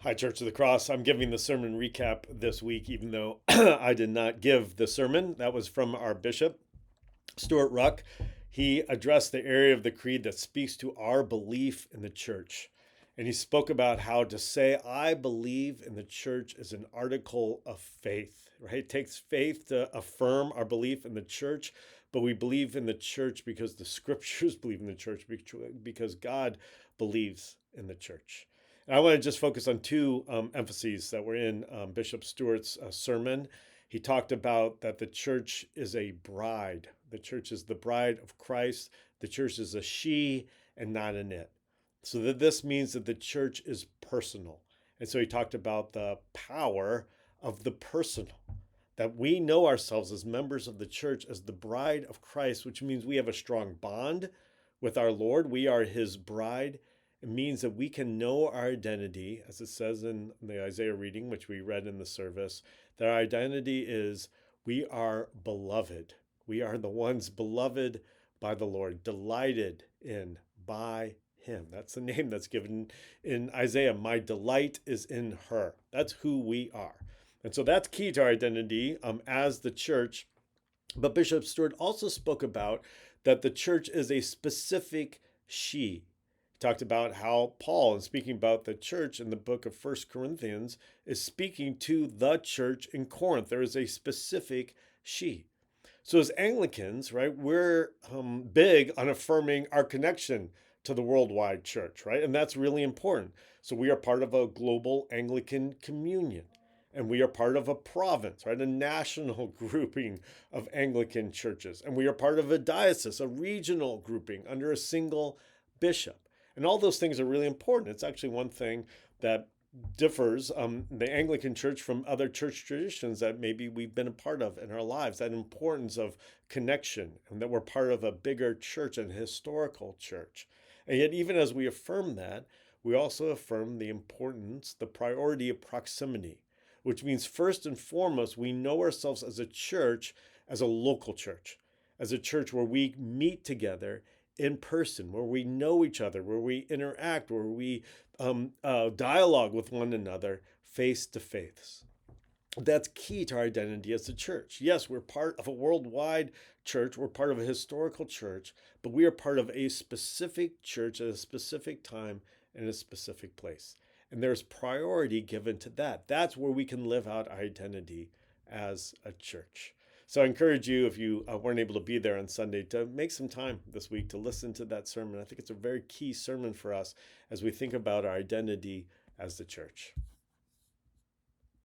Hi, Church of the Cross. I'm giving the sermon recap this week, even though I did not give the sermon. That was from our bishop, Stewart Ruch. He addressed the area of the creed that speaks to our belief in the church. And he spoke about how to say, I believe in the church is an article of faith, right? It takes faith to affirm our belief in the church, but we believe in the church because the scriptures believe in the church, because God believes in the church. And I want to just focus on two emphases that were in Bishop Stewart's sermon. He talked about that the church is a bride. The church is the bride of Christ. The church is a she and not an it. So that this means that the church is personal. And so he talked about the power of the personal, that we know ourselves as members of the church as the bride of Christ, which means we have a strong bond with our Lord. We are his bride. It means that we can know our identity, as it says in the Isaiah reading, which we read in the service, that our identity is we are beloved. We are the ones beloved by the Lord, delighted in by him. That's the name that's given in Isaiah. My delight is in her. That's who we are. And so that's key to our identity as the church. But Bishop Stewart also spoke about that the church is a specific she. He talked about how Paul, in speaking about the church in the book of 1 Corinthians, is speaking to the church in Corinth. There is a specific she. So as Anglicans, right, we're big on affirming our connection to the worldwide church, right? And that's really important. So we are part of a global Anglican communion. And we are part of a province, right? A national grouping of Anglican churches. And we are part of a diocese, a regional grouping under a single bishop. And all those things are really important. It's actually one thing that differs the Anglican church from other church traditions that maybe we've been a part of in our lives, that importance of connection, and that we're part of a bigger church, an historical church. And yet, even as we affirm that, we also affirm the importance, the priority of proximity, which means first and foremost, we know ourselves as a church, as a local church, as a church where we meet together in person, where we know each other, where we interact, where we dialogue with one another face to face. That's key to our identity as a church. Yes, we're part of a worldwide church. We're part of a historical church, but we are part of a specific church at a specific time in a specific place. And there's priority given to that. That's where we can live out our identity as a church. So I encourage you, if you weren't able to be there on Sunday, to make some time this week to listen to that sermon. I think it's a very key sermon for us as we think about our identity as the church.